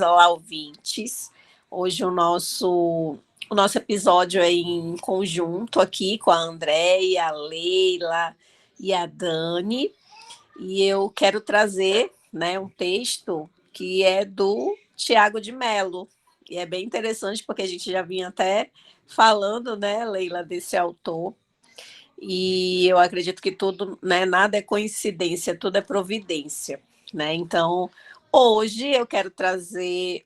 olá, ouvintes. Hoje o nosso episódio é em conjunto aqui com a Andréia, a Leila e a Dani. E eu quero trazer, né, um texto que é do Tiago de Mello. E é bem interessante porque a gente já vinha até falando, né, Leila, desse autor. E eu acredito que tudo, né, nada é coincidência, tudo é providência, né? Então, hoje eu quero trazer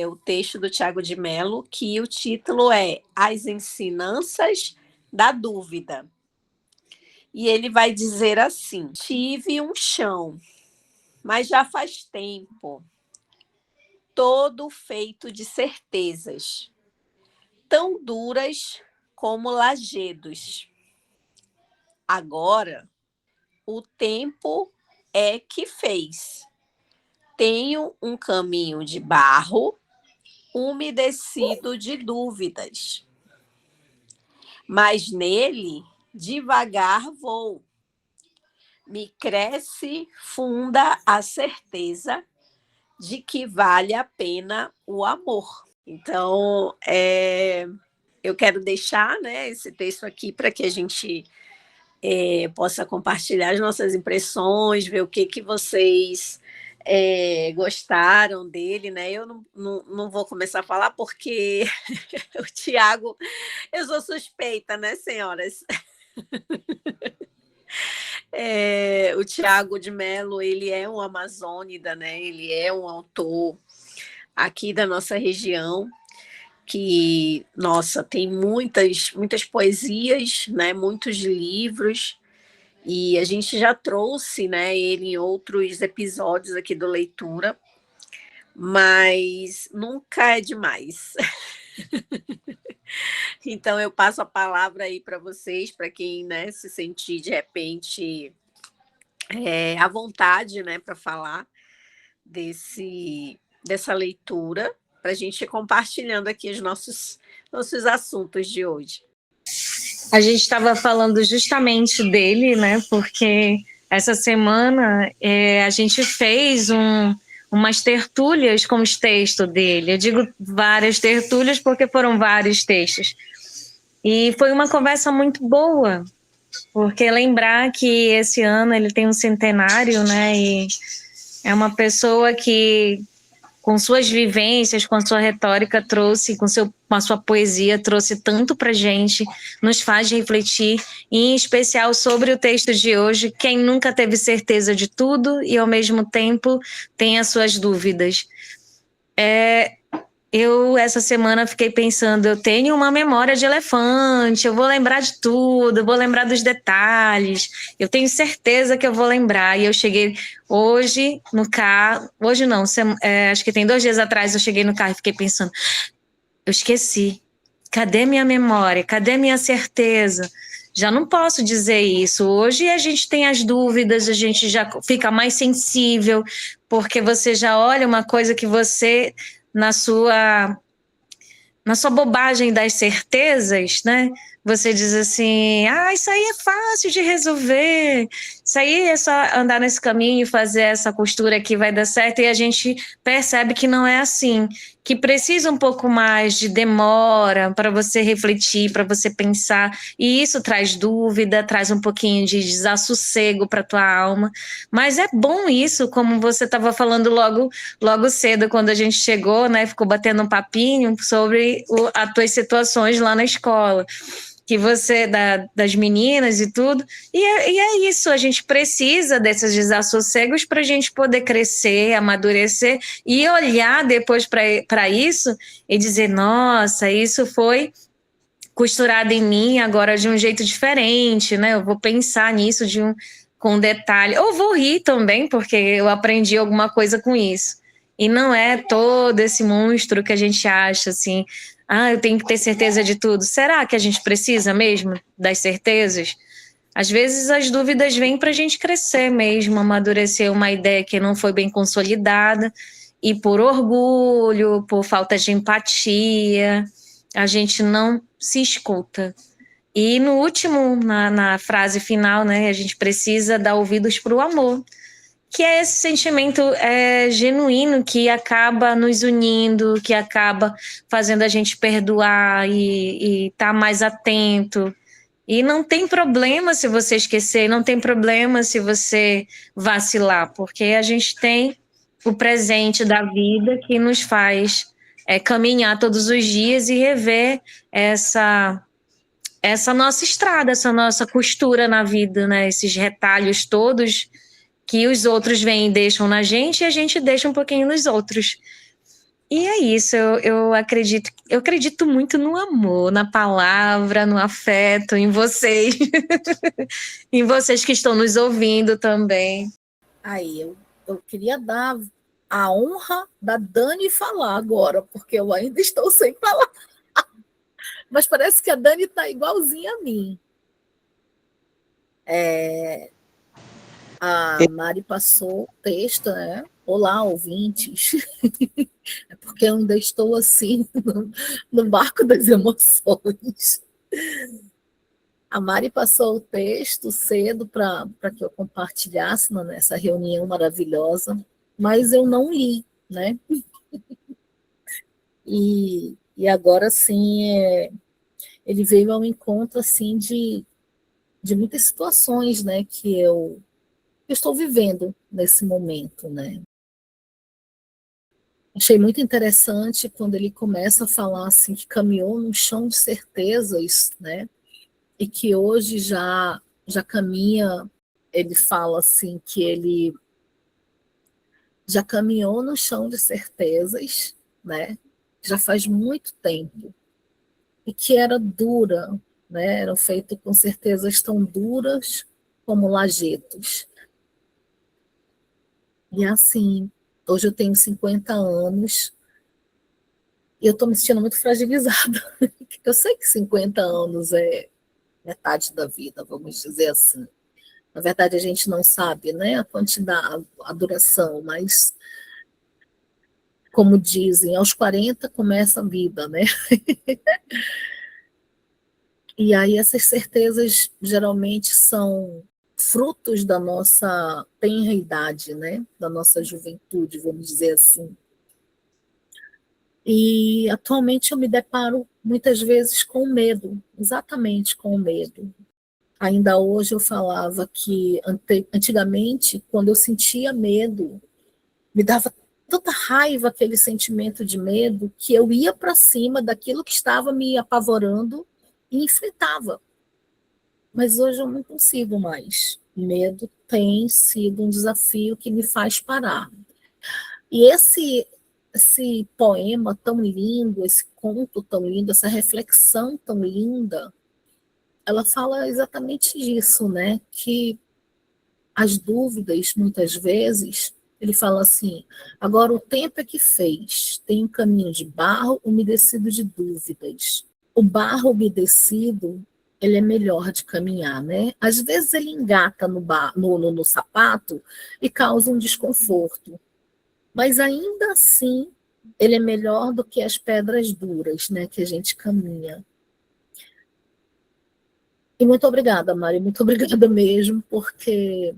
o texto do Tiago de Mello, que o título é As Ensinanças da Dúvida. E ele vai dizer assim: tive um chão, mas já faz tempo, todo feito de certezas, tão duras como lajedos. Agora, o tempo é que fez. Tenho um caminho de barro, umedecido de dúvidas. Mas nele, devagar vou. Me cresce funda a certeza de que vale a pena o amor. Então, eu quero deixar, né, esse texto aqui para que a gente possa compartilhar as nossas impressões, ver o que vocês gostaram dele, né? Eu não vou começar a falar porque o Tiago, eu sou suspeita, né, senhoras? O Tiago de Mello, ele é um amazônida, né? Ele é um autor aqui da nossa região que, nossa, tem muitas poesias, né? Muitos livros. E a gente já trouxe, né, ele em outros episódios aqui do Leitura, mas nunca é demais. Então eu passo a palavra aí para vocês, para quem, né, se sentir de repente à vontade, né, para falar dessa leitura, para a gente ir compartilhando aqui os nossos assuntos de hoje. A gente estava falando justamente dele, né? Porque essa semana a gente fez umas tertúlias com os textos dele. Eu digo várias tertúlias porque foram vários textos. E foi uma conversa muito boa, porque lembrar que esse ano ele tem um centenário, né? E é uma pessoa que, com suas vivências, com a sua retórica, trouxe, com a sua poesia, trouxe tanto para a gente, nos faz refletir, em especial sobre o texto de hoje, quem nunca teve certeza de tudo e, ao mesmo tempo, tem as suas dúvidas. Eu, essa semana, fiquei pensando, eu tenho uma memória de elefante, eu vou lembrar de tudo, eu vou lembrar dos detalhes, eu tenho certeza que eu vou lembrar. E eu cheguei hoje no carro, hoje não, acho que tem 2 dias atrás eu cheguei no carro e fiquei pensando, eu esqueci, cadê minha memória, cadê minha certeza? Já não posso dizer isso. Hoje a gente tem as dúvidas, a gente já fica mais sensível, porque você já olha uma coisa que você, na sua bobagem das certezas, né? Você diz assim, isso aí é fácil de resolver, isso aí é só andar nesse caminho e fazer essa costura que vai dar certo, e a gente percebe que não é assim, que precisa um pouco mais de demora para você refletir, para você pensar, e isso traz dúvida, traz um pouquinho de desassossego para a tua alma, mas é bom isso, como você estava falando logo cedo, quando a gente chegou, né, ficou batendo um papinho sobre as tuas situações lá na escola, que você, das meninas e tudo, e é isso, a gente precisa desses desassossegos para a gente poder crescer, amadurecer e olhar depois para isso e dizer, nossa, isso foi costurado em mim agora de um jeito diferente, né? Eu vou pensar nisso com detalhe, ou vou rir também, porque eu aprendi alguma coisa com isso. E não é todo esse monstro que a gente acha, assim, eu tenho que ter certeza de tudo. Será que a gente precisa mesmo das certezas? Às vezes as dúvidas vêm para a gente crescer mesmo, amadurecer uma ideia que não foi bem consolidada, e por orgulho, por falta de empatia, a gente não se escuta. E no último, na frase final, né, a gente precisa dar ouvidos para o amor, que é esse sentimento genuíno que acaba nos unindo, que acaba fazendo a gente perdoar e estar mais atento. E não tem problema se você esquecer, não tem problema se você vacilar, porque a gente tem o presente da vida que nos faz caminhar todos os dias e rever essa nossa estrada, essa nossa costura na vida, né? Esses retalhos todos que os outros vêm e deixam na gente e a gente deixa um pouquinho nos outros. E é isso, eu acredito muito no amor, na palavra, no afeto, em vocês, em vocês que estão nos ouvindo também. Aí, eu queria dar a honra da Dani falar agora, porque eu ainda estou sem falar. Mas parece que a Dani está igualzinha a mim. A Mari passou o texto, né? Olá, ouvintes. É porque eu ainda estou assim no barco das emoções. A Mari passou o texto cedo para que eu compartilhasse nessa reunião maravilhosa, mas eu não li, né? E agora sim, ele veio ao encontro assim de muitas situações, né, que eu estou vivendo nesse momento, né? Achei muito interessante quando ele começa a falar assim que caminhou num chão de certezas, né? E que hoje já caminha. Ele fala assim que ele já caminhou no chão de certezas, né? Já faz muito tempo e que era dura, né? Eram feitas com certezas tão duras como lajetos. E assim, hoje eu tenho 50 anos e eu estou me sentindo muito fragilizada. Eu sei que 50 anos é metade da vida, vamos dizer assim. Na verdade, a gente não sabe, né, a quantidade, a duração, mas, como dizem, aos 40 começa a vida, né? E aí essas certezas geralmente são frutos da nossa tenra idade, né? Da nossa juventude, vamos dizer assim. E atualmente eu me deparo muitas vezes com medo, exatamente com medo. Ainda hoje eu falava que antigamente, quando eu sentia medo, me dava tanta raiva aquele sentimento de medo que eu ia para cima daquilo que estava me apavorando e enfrentava. Mas hoje eu não consigo mais. Medo tem sido um desafio que me faz parar. E esse poema tão lindo, esse conto tão lindo, essa reflexão tão linda, ela fala exatamente disso, né? Que as dúvidas, muitas vezes, ele fala assim, agora o tempo é que fez, tem um caminho de barro umedecido de dúvidas. O barro umedecido, ele é melhor de caminhar, né? Às vezes ele engata no sapato e causa um desconforto, mas ainda assim ele é melhor do que as pedras duras, né, que a gente caminha. E muito obrigada, Mari, muito obrigada mesmo, porque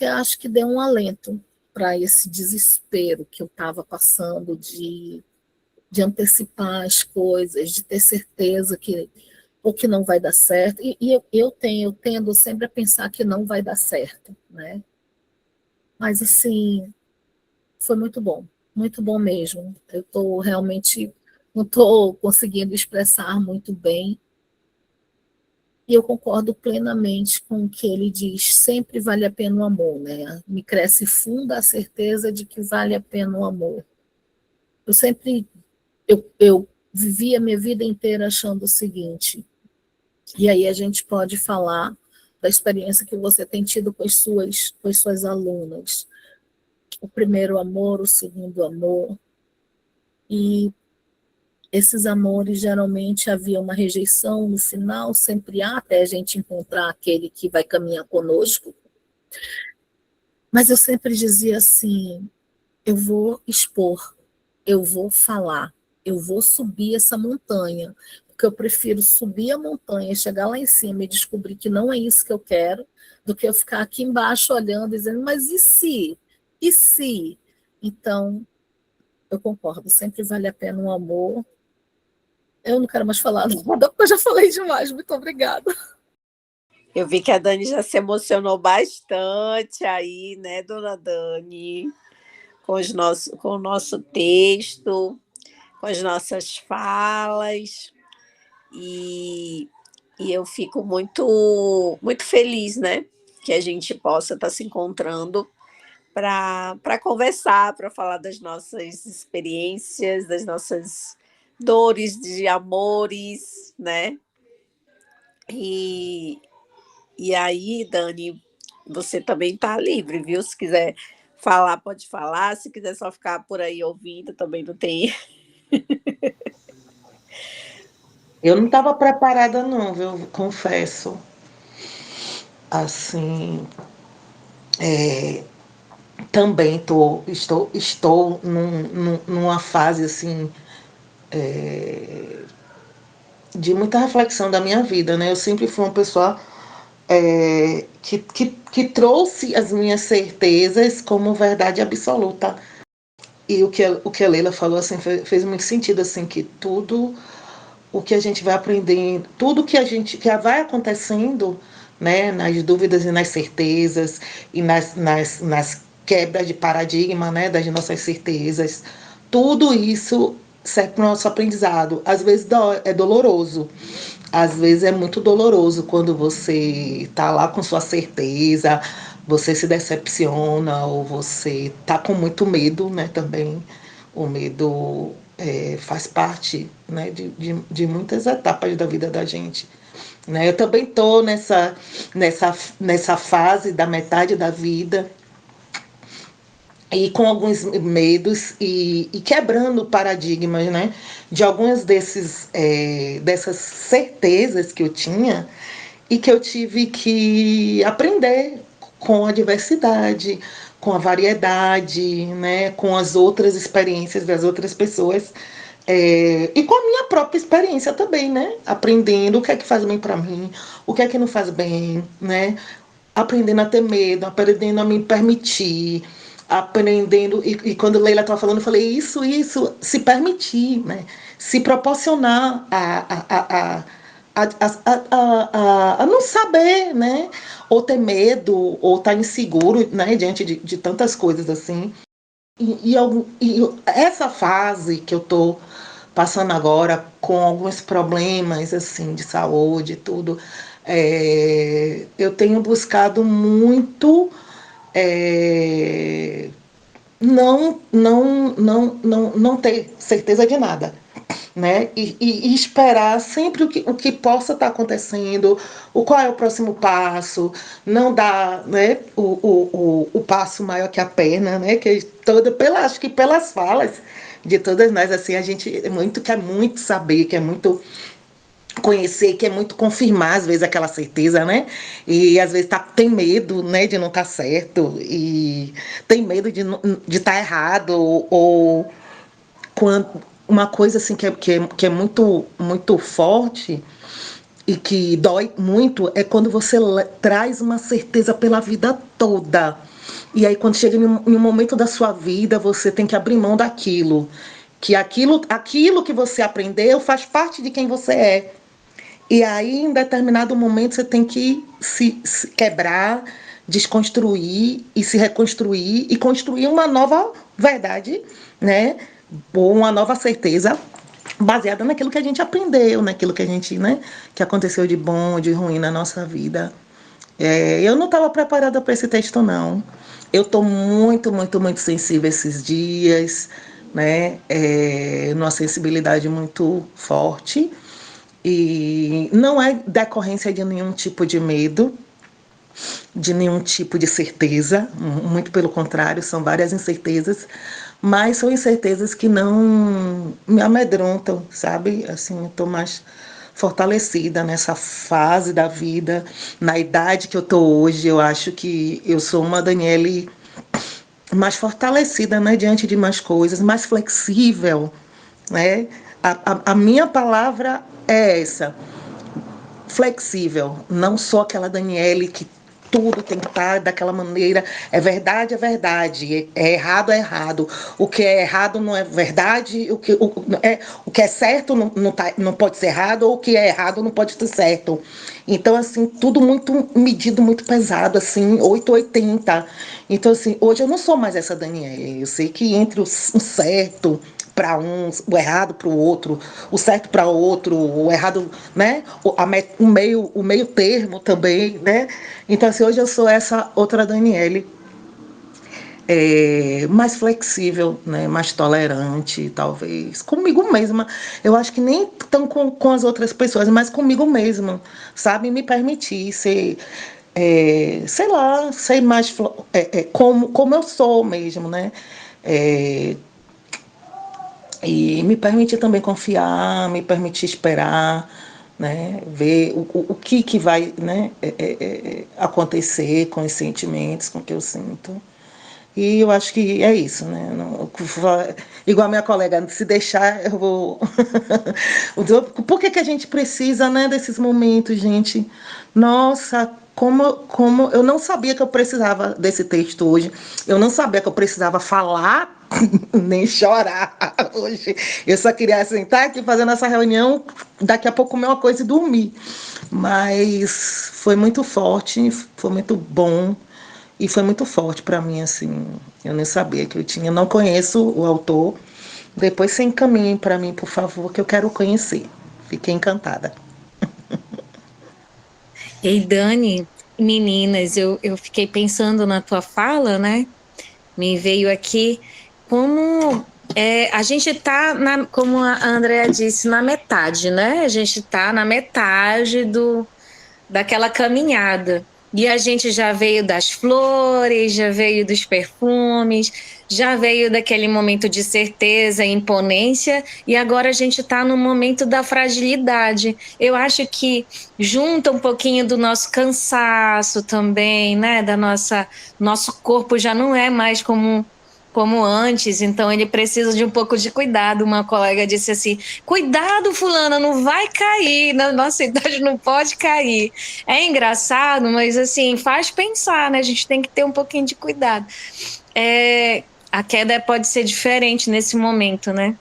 acho que deu um alento para esse desespero que eu estava passando de antecipar as coisas, de ter certeza que ou que não vai dar certo. E eu tendo sempre a pensar que não vai dar certo, né? Mas assim, foi muito bom mesmo. Eu estou realmente não estou conseguindo expressar muito bem. E eu concordo plenamente com o que ele diz, sempre vale a pena o amor, né? Me cresce funda a certeza de que vale a pena o amor. Eu vivi a minha vida inteira achando o seguinte, e aí a gente pode falar da experiência que você tem tido com as suas alunas. O primeiro amor, o segundo amor, e esses amores geralmente havia uma rejeição no final, sempre há, até a gente encontrar aquele que vai caminhar conosco. Mas eu sempre dizia assim, eu vou expor, eu vou falar, eu vou subir essa montanha, porque eu prefiro subir a montanha, chegar lá em cima e descobrir que não é isso que eu quero, do que eu ficar aqui embaixo olhando, dizendo, mas e se? E se? Então, eu concordo, sempre vale a pena um amor. Eu não quero mais falar nada, porque eu já falei demais. Muito obrigada. Eu vi que a Dani já se emocionou bastante aí, né, dona Dani, com o nosso texto, com as nossas falas. E eu fico muito, muito feliz, né, que a gente possa estar se encontrando para conversar, para falar das nossas experiências, das nossas dores, de amores, né? E aí, Dani, você também está livre, viu? Se quiser falar, pode falar. Se quiser só ficar por aí ouvindo, também não tem. Eu não estava preparada, não, viu? Confesso. Assim, também estou numa fase assim de muita reflexão da minha vida, né? Eu sempre fui uma pessoa que trouxe as minhas certezas como verdade absoluta. E o que a Leila falou assim, fez muito sentido, assim, que tudo o que a gente vai aprendendo, tudo que vai acontecendo, né, nas dúvidas e nas certezas, e nas quebras de paradigma, né, das nossas certezas, tudo isso serve para o nosso aprendizado. Às vezes é doloroso, às vezes é muito doloroso quando você está lá com sua certeza, você se decepciona ou você está com muito medo, né, também. O medo faz parte, né, de muitas etapas da vida da gente. Né? Eu também estou nessa fase da metade da vida e com alguns medos e quebrando paradigmas, né, de algumas dessas certezas que eu tinha e que eu tive que aprender com a diversidade, com a variedade, né, com as outras experiências das outras pessoas, e com a minha própria experiência também, né, aprendendo o que é que faz bem para mim, o que é que não faz bem, né, aprendendo a ter medo, aprendendo a me permitir, aprendendo, e quando Leila estava falando, eu falei isso, se permitir, né, se proporcionar a não saber, né? Ou ter medo, ou estar inseguro, né? Diante de tantas coisas assim. E essa fase que eu estou passando agora, com alguns problemas assim de saúde e tudo, eu tenho buscado muito não ter certeza de nada, né? E esperar sempre o que possa estar acontecendo, qual é o próximo passo, não dar, né, o passo maior que a perna, né? Acho que pelas falas de todas nós, assim, a gente quer muito saber, quer muito conhecer, quer muito confirmar, às vezes, aquela certeza, né? E às vezes tem medo, né, de não estar certo, e tem medo de estar errado, ou quando uma coisa assim que é muito, muito forte e que dói muito é quando você traz uma certeza pela vida toda. E aí, quando chega em um momento da sua vida, você tem que abrir mão daquilo. Que aquilo que você aprendeu faz parte de quem você é. E aí, em determinado momento, você tem que se quebrar, desconstruir e se reconstruir e construir uma nova verdade, né? Ou uma nova certeza baseada naquilo que a gente aprendeu, naquilo que a gente, né? Que aconteceu de bom, de ruim na nossa vida. Eu não estava preparada para esse texto, não. Eu estou muito, muito, muito sensível esses dias, né? Numa sensibilidade muito forte. E não é decorrência de nenhum tipo de medo, de nenhum tipo de certeza, muito pelo contrário, são várias incertezas, mas são incertezas que não me amedrontam, sabe? Assim, estou mais fortalecida nessa fase da vida, na idade que eu estou hoje. Eu acho que eu sou uma Daniele mais fortalecida, né, diante de mais coisas, mais flexível, né? A minha palavra é essa, flexível. Não sou aquela Daniele que tudo tem que estar daquela maneira, é verdade, é errado, é errado. O que é errado não é verdade, o que é certo não pode ser errado, ou o que é errado não pode ser certo. Então, assim, tudo muito medido, muito pesado, assim, 880. Então, assim, hoje eu não sou mais essa Daniela. Eu sei que entre o certo para um, o errado para o outro, o certo para o outro, o errado, né? O meio termo também, né? Então, assim, hoje eu sou essa outra Daniele, mais flexível, né? Mais tolerante, talvez, comigo mesma. Eu acho que nem tão com as outras pessoas, mas comigo mesma, sabe? Me permitir ser, sei lá, ser mais como eu sou mesmo, né? É, e me permitir também confiar, me permitir esperar, né, ver o que vai, né, acontecer com os sentimentos, com o que eu sinto. E eu acho que é isso, né? Igual a minha colega, se deixar, eu vou. Por que a gente precisa, né, desses momentos, gente? Nossa, como eu não sabia que eu precisava desse texto hoje. Eu não sabia que eu precisava falar nem chorar hoje. Eu só queria sentar aqui fazendo essa reunião, daqui a pouco comer uma coisa e dormir. Mas foi muito forte, foi muito bom. E foi muito forte para mim, assim. Eu nem sabia que eu tinha. Não conheço o autor. Depois você encaminhe para mim, por favor, que eu quero conhecer. Fiquei encantada. Ei, Dani, meninas, eu fiquei pensando na tua fala, né? Me veio aqui como a gente está, como a Andrea disse, na metade, né? A gente está na metade daquela caminhada. E a gente já veio das flores, já veio dos perfumes, já veio daquele momento de certeza e imponência, e agora a gente está no momento da fragilidade. Eu acho que junta um pouquinho do nosso cansaço também, né? Nosso corpo já não é mais como antes, então ele precisa de um pouco de cuidado. Uma colega disse assim: cuidado, fulana, não vai cair, na nossa idade não pode cair. É engraçado, mas assim, faz pensar, né? A gente tem que ter um pouquinho de cuidado. A queda pode ser diferente nesse momento, né?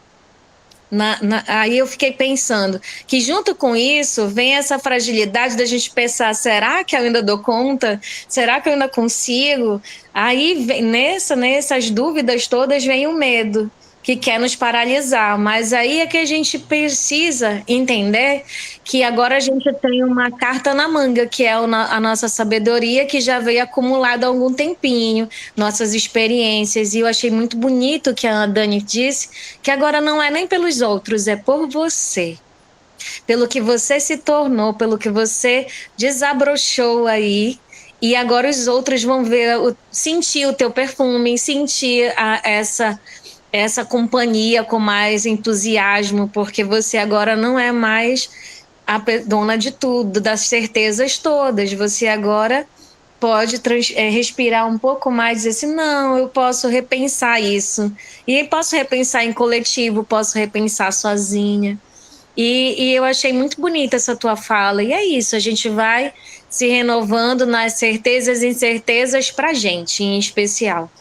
Aí eu fiquei pensando que junto com isso vem essa fragilidade da gente pensar, será que eu ainda dou conta? Será que eu ainda consigo? Aí nessas dúvidas todas vem o medo, que quer nos paralisar, mas aí é que a gente precisa entender que agora a gente tem uma carta na manga, que é a nossa sabedoria, que já veio acumulada há algum tempinho, nossas experiências, e eu achei muito bonito que a Dani disse, que agora não é nem pelos outros, é por você. Pelo que você se tornou, pelo que você desabrochou aí, e agora os outros vão ver, sentir o teu perfume, sentir essa companhia com mais entusiasmo, porque você agora não é mais a dona de tudo, das certezas todas. Você agora pode respirar um pouco mais, dizer assim, não, eu posso repensar isso. E posso repensar em coletivo, posso repensar sozinha. E eu achei muito bonita essa tua fala. E é isso, a gente vai se renovando nas certezas e incertezas para gente, em especial.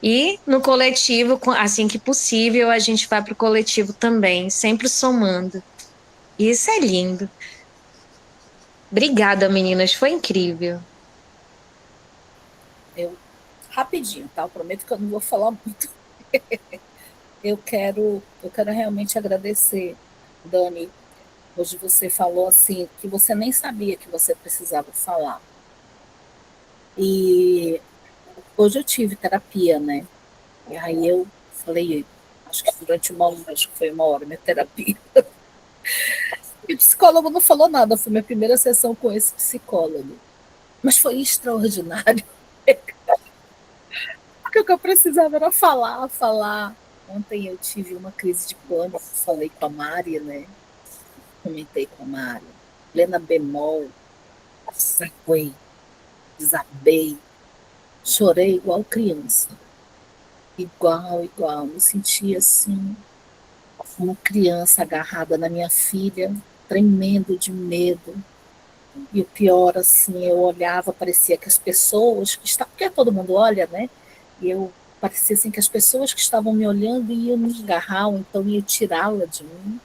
E no coletivo, assim que possível, a gente vai para o coletivo também, sempre somando. Isso é lindo. Obrigada, meninas, foi incrível. Rapidinho, tá? Eu prometo que eu não vou falar muito. eu quero realmente agradecer, Dani. Hoje você falou assim, que você nem sabia que você precisava falar. E hoje eu tive terapia, né? E aí eu falei, acho que durante acho que foi 1 hora minha terapia. E o psicólogo não falou nada, foi minha primeira sessão com esse psicólogo. Mas foi extraordinário. Porque o que eu precisava era falar. Ontem eu tive uma crise de pânico, falei com a Mari, né? Comentei com a Mari. Plena bemol, saquei, desabei, chorei igual criança. Igual. Me sentia assim, uma criança agarrada na minha filha, tremendo de medo. E o pior, assim, eu olhava, parecia que as pessoas que estavam, porque todo mundo olha, né? E eu parecia assim que as pessoas que estavam me olhando iam me agarrar, ou então iam tirá-la de mim.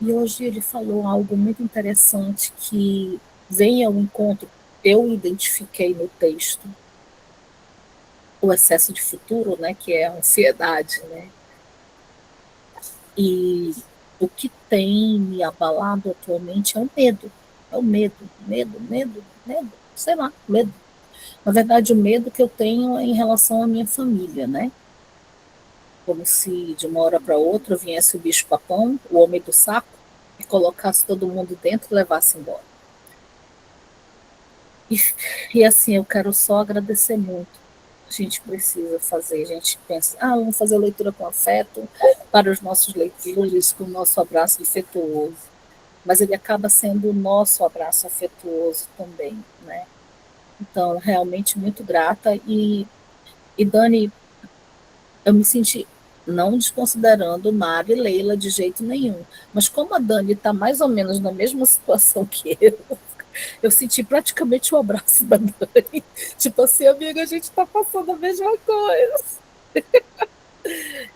E hoje ele falou algo muito interessante que vem ao encontro, eu identifiquei no texto, o excesso de futuro, né, que é a ansiedade, né? E o que tem me abalado atualmente é o medo. É o medo, sei lá, medo. Na verdade, o medo que eu tenho é em relação à minha família, né? Como se de uma hora para outra viesse o bicho-papão, o homem do saco, e colocasse todo mundo dentro e levasse embora. E assim, eu quero só agradecer muito. A gente precisa fazer, a gente pensa, vamos fazer leitura com afeto para os nossos leitores, com o nosso abraço afetuoso. Mas ele acaba sendo o nosso abraço afetuoso também, né? Então, realmente muito grata. E Dani, eu me senti não desconsiderando Mari e Leila de jeito nenhum. Mas como a Dani está mais ou menos na mesma situação que eu senti praticamente o abraço da Dani. Tipo assim, amiga, a gente está passando a mesma coisa.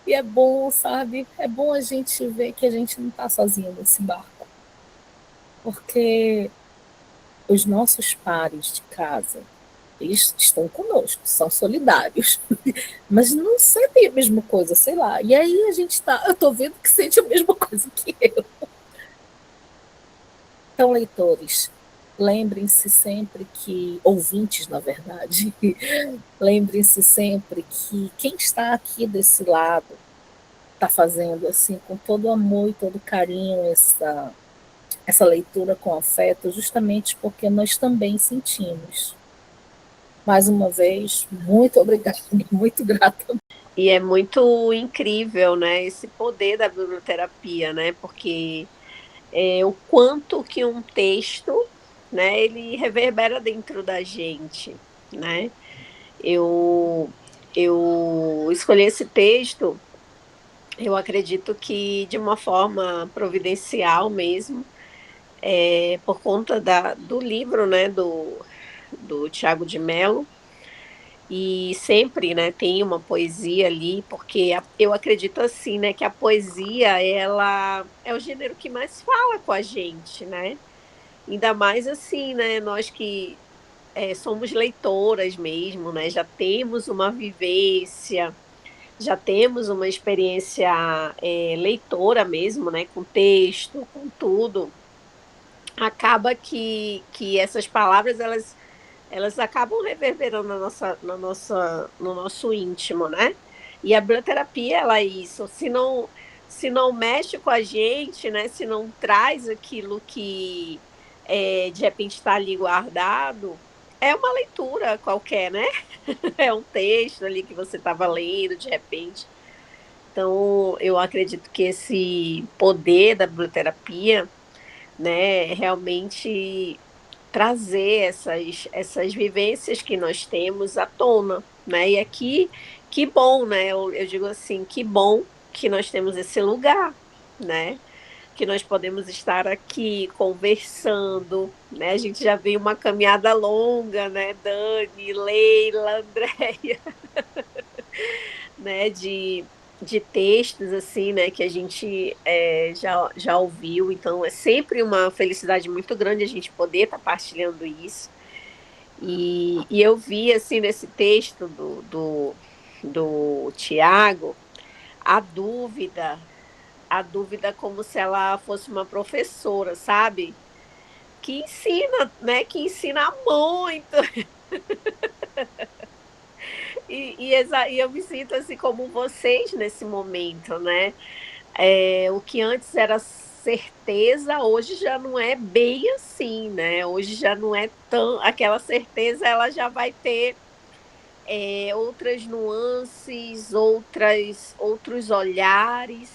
E é bom, sabe? É bom a gente ver que a gente não está sozinho nesse barco. Porque os nossos pares de casa, eles estão conosco, são solidários, mas não sentem a mesma coisa, sei lá. E aí a gente tá, eu tô vendo que sente a mesma coisa que eu. Então, leitores, lembrem-se sempre que, ouvintes, na verdade, lembrem-se sempre que quem está aqui desse lado está fazendo assim com todo amor e todo carinho essa leitura com afeto, justamente porque nós também sentimos. Mais uma vez, muito obrigada, muito grata. E é muito incrível, né, esse poder da biblioterapia, né, porque o quanto que um texto, né, ele reverbera dentro da gente, né. Eu escolhi esse texto, eu acredito que de uma forma providencial mesmo, por conta do livro, né, do Tiago de Mello, e sempre, né, tem uma poesia ali, porque eu acredito assim, né, que a poesia, ela é o gênero que mais fala com a gente, né? Ainda mais assim, né, nós que somos leitoras mesmo, né, já temos uma vivência, já temos uma experiência leitora mesmo, né, com texto, com tudo. Acaba que essas palavras, elas acabam reverberando no nosso íntimo, né? E a biblioterapia, ela é isso. Se não mexe com a gente, né? Se não traz aquilo que de repente está ali guardado, é uma leitura qualquer, né? É um texto ali que você estava lendo de repente. Então, eu acredito que esse poder da biblioterapia, né, realmente trazer essas vivências que nós temos à tona, né? E aqui, que bom, né? Eu digo assim, que bom que nós temos esse lugar, né? Que nós podemos estar aqui conversando, né? A gente já veio uma caminhada longa, né? Dani, Leila, Andréia, né? De textos assim, né, que a gente já ouviu, então é sempre uma felicidade muito grande a gente poder estar partilhando isso. E eu vi assim nesse texto do Tiago a dúvida como se ela fosse uma professora, sabe? Que ensina, né? Que ensina muito. E eu me sinto assim como vocês nesse momento, né? O que antes era certeza, hoje já não é bem assim, né? Hoje já não é tão. Aquela certeza, ela já vai ter outras nuances, outros olhares,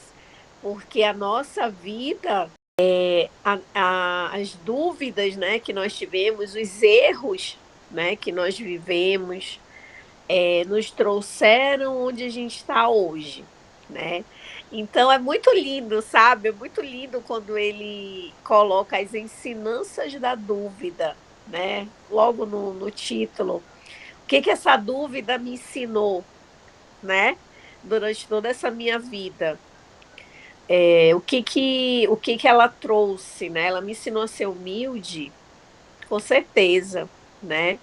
porque a nossa vida, as dúvidas, né, que nós tivemos, os erros, né, que nós vivemos, nos trouxeram onde a gente está hoje. né? Então é muito lindo, sabe? É muito lindo quando ele coloca as ensinanças da dúvida, né? Logo no título. O que essa dúvida me ensinou, né? Durante toda essa minha vida. O que ela trouxe, né? Ela me ensinou a ser humilde, com certeza, né?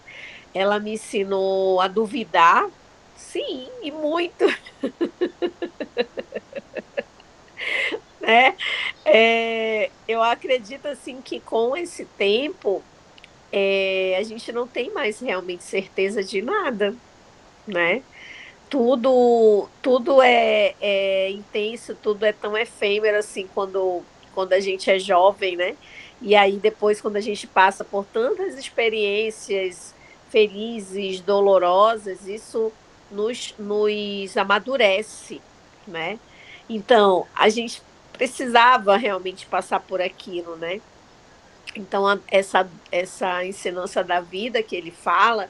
Ela me ensinou a duvidar, sim, e muito, né? Eu acredito assim que com esse tempo a gente não tem mais realmente certeza de nada, né? Tudo é intenso, tudo é tão efêmero assim quando a gente é jovem, né? E aí depois quando a gente passa por tantas experiências felizes, dolorosas, isso nos amadurece, né? Então, a gente precisava realmente passar por aquilo, né? Então, essa ensinança da vida que ele fala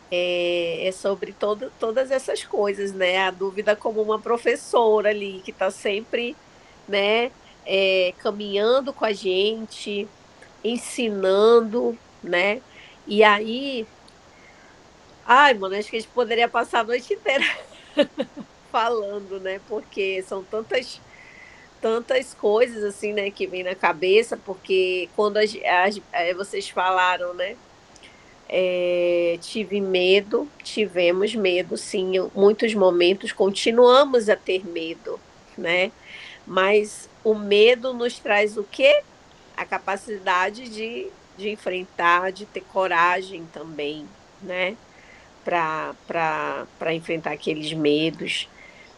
é sobre todas essas coisas, né? A dúvida como uma professora ali, que está sempre, né, caminhando com a gente, ensinando, né? E aí, ai, mano, acho que a gente poderia passar a noite inteira falando, né? Porque são tantas coisas assim, né, que vem na cabeça, porque quando vocês falaram, né? Tivemos medo, sim, em muitos momentos, continuamos a ter medo, né? Mas o medo nos traz o quê? A capacidade de enfrentar, de ter coragem também, né? Para enfrentar aqueles medos,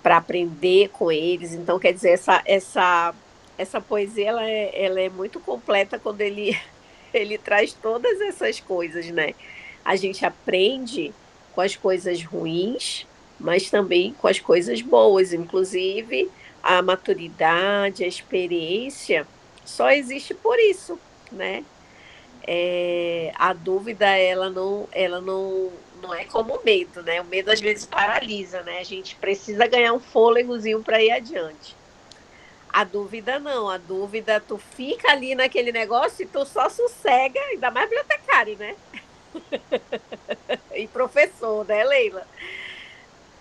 para aprender com eles. Então, quer dizer, essa poesia ela é muito completa quando ele traz todas essas coisas, né? A gente aprende com as coisas ruins, mas também com as coisas boas. Inclusive, a maturidade, a experiência só existe por isso, né? A dúvida, ela não é como o medo, né? O medo às vezes paralisa, né? A gente precisa ganhar um fôlegozinho para ir adiante. A dúvida não, a dúvida tu fica ali naquele negócio e tu só sossega, ainda mais bibliotecário, né? E professor, né, Leila?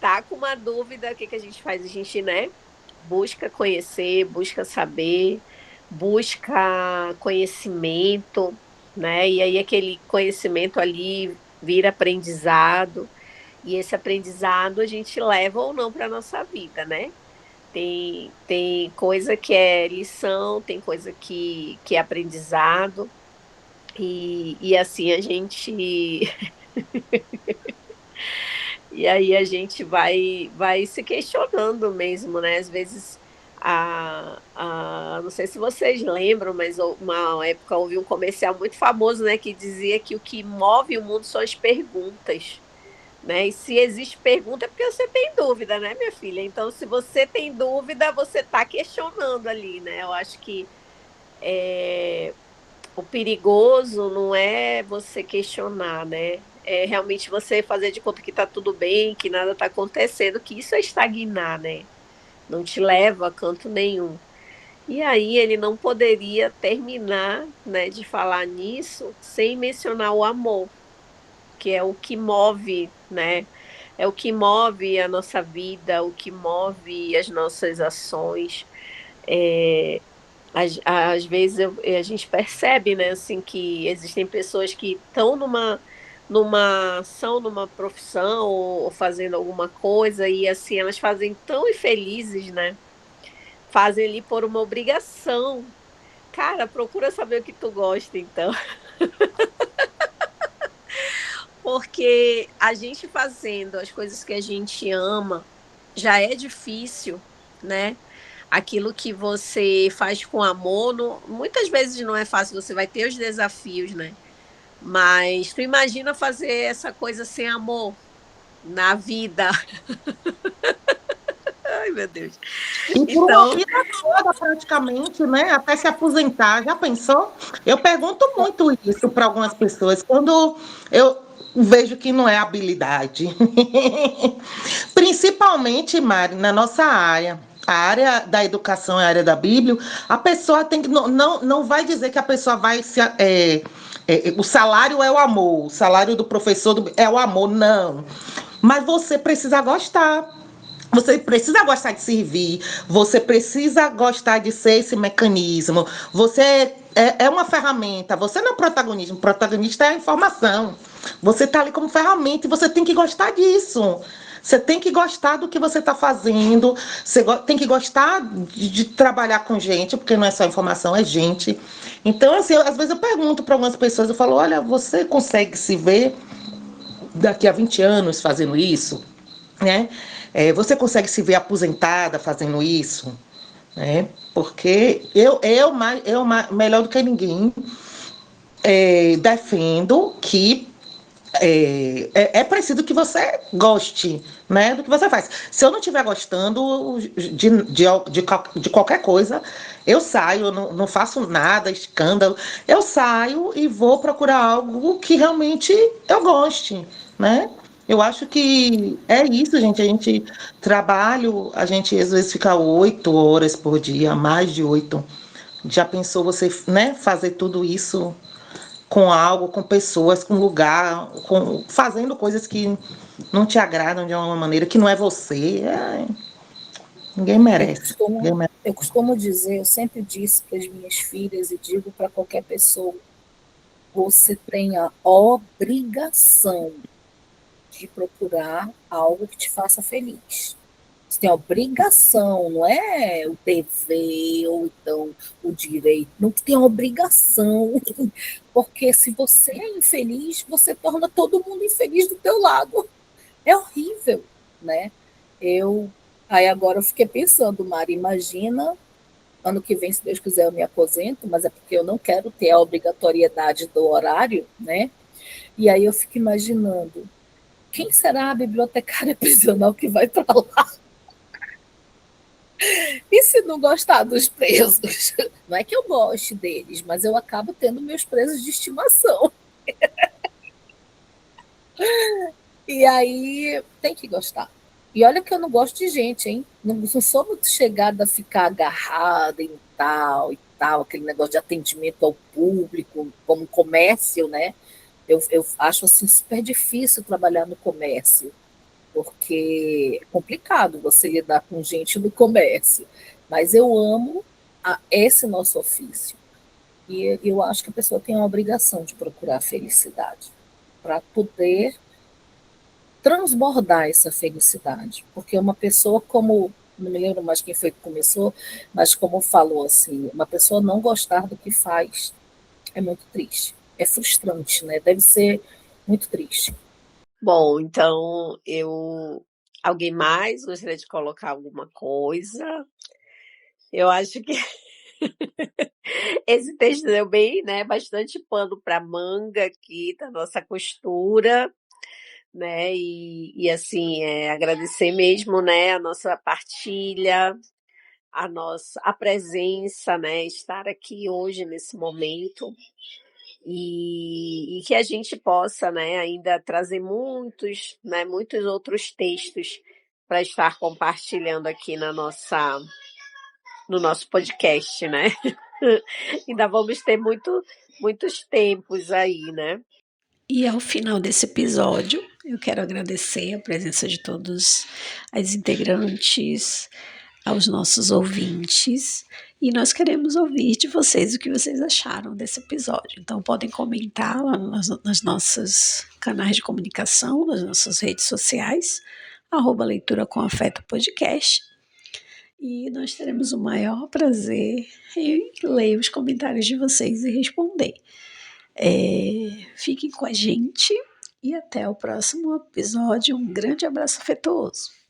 Tá com uma dúvida, o que a gente faz? A gente, né, busca conhecer, busca saber, busca conhecimento, né? E aí aquele conhecimento ali vira aprendizado, e esse aprendizado a gente leva ou não para a nossa vida, né? Tem coisa que é lição, tem coisa que é aprendizado, e assim a gente. E aí a gente vai se questionando mesmo, né? Às vezes, não sei se vocês lembram, mas uma época houve um comercial muito famoso, né, que dizia que o que move o mundo são as perguntas, né? E se existe pergunta é porque você tem dúvida, né, minha filha? Então, se você tem dúvida, você está questionando ali, né? Eu acho que o perigoso não é você questionar, né? É realmente você fazer de conta que está tudo bem, que nada está acontecendo, que isso é estagnar, né? Não te leva a canto nenhum. E aí ele não poderia terminar, né, de falar nisso sem mencionar o amor, que é o que move, né? É o que move a nossa vida, o que move as nossas ações. Às vezes a gente percebe, né, assim, que existem pessoas que estão numa ação, numa profissão ou fazendo alguma coisa e assim elas fazem tão infelizes, né? Fazem ali por uma obrigação. Cara, procura saber o que tu gosta, então. Porque a gente fazendo as coisas que a gente ama já é difícil, né? Aquilo que você faz com amor, muitas vezes não é fácil, você vai ter os desafios, né? Mas tu imagina fazer essa coisa sem amor na vida. Ai, meu Deus. E por uma vida toda, praticamente, né? Até se aposentar. Já pensou? Eu pergunto muito isso para algumas pessoas. Quando eu vejo que não é habilidade. Principalmente, Mari, na nossa área. a área da educação é a área da Bíblia, a pessoa tem que. Não vai dizer que a pessoa vai se. O salário é o amor, o salário do professor é o amor, não. Mas você precisa gostar. Você precisa gostar de servir, você precisa gostar de ser esse mecanismo. Você é uma ferramenta, você não é o protagonista é a informação. Você está ali como ferramenta e você tem que gostar disso. Você tem que gostar do que você está fazendo, você tem que gostar de trabalhar com gente, porque não é só informação, é gente. Então, assim, às vezes eu pergunto para algumas pessoas, eu falo, olha, você consegue se ver daqui a 20 anos fazendo isso? Né? Você consegue se ver aposentada fazendo isso? Né? Porque melhor do que ninguém, defendo que preciso que você goste, né, do que você faz. Se eu não estiver gostando de qualquer coisa, eu saio, eu não faço nada, escândalo, eu saio e vou procurar algo que realmente eu goste, né? Eu acho que é isso, gente. A gente às vezes fica 8 horas por dia, mais de 8. Já pensou você, né, fazer tudo isso com algo, com pessoas, com lugar, fazendo coisas que não te agradam de uma maneira que não é você? Ninguém merece. Eu costumo dizer, eu sempre disse para as minhas filhas e digo para qualquer pessoa, você tem a obrigação de procurar algo que te faça feliz. Você tem a obrigação, não é o dever ou então o direito, não tem a obrigação, porque se você é infeliz, você torna todo mundo infeliz do teu lado. É horrível, né? Aí agora eu fiquei pensando, Mari, imagina, ano que vem, se Deus quiser, eu me aposento, mas é porque eu não quero ter a obrigatoriedade do horário, né? E aí eu fico imaginando, quem será a bibliotecária prisional que vai para lá? E se não gostar dos presos? Não é que eu goste deles, mas eu acabo tendo meus presos de estimação. E aí tem que gostar. E olha que eu não gosto de gente, hein? Não sou muito chegada a ficar agarrada em tal e tal, aquele negócio de atendimento ao público, como comércio, né? Eu acho assim super difícil trabalhar no comércio, porque é complicado você lidar com gente no comércio. Mas eu amo esse nosso ofício. E eu acho que a pessoa tem a obrigação de procurar a felicidade para poder transbordar essa felicidade. Porque uma pessoa como, não me lembro mais quem foi que começou, mas como falou assim, uma pessoa não gostar do que faz é muito triste. É frustrante, né? Deve ser muito triste. Bom, então alguém mais gostaria de colocar alguma coisa? Eu acho que esse texto deu bem, né? Bastante pano para manga aqui da nossa costura, né? E assim, agradecer mesmo, né? A nossa partilha, a presença, né? Estar aqui hoje nesse momento. E que a gente possa, né, ainda trazer muitos outros textos para estar compartilhando aqui no nosso podcast, né? Ainda vamos ter muitos tempos aí, né? E ao final desse episódio, eu quero agradecer a presença de todos as integrantes, aos nossos ouvintes, e nós queremos ouvir de vocês o que vocês acharam desse episódio. Então podem comentar lá nas nossas canais de comunicação, nas nossas redes sociais, @Leitura com Afeto Podcast, e nós teremos o maior prazer em ler os comentários de vocês e responder. Fiquem com a gente e até o próximo episódio. Um grande abraço afetuoso.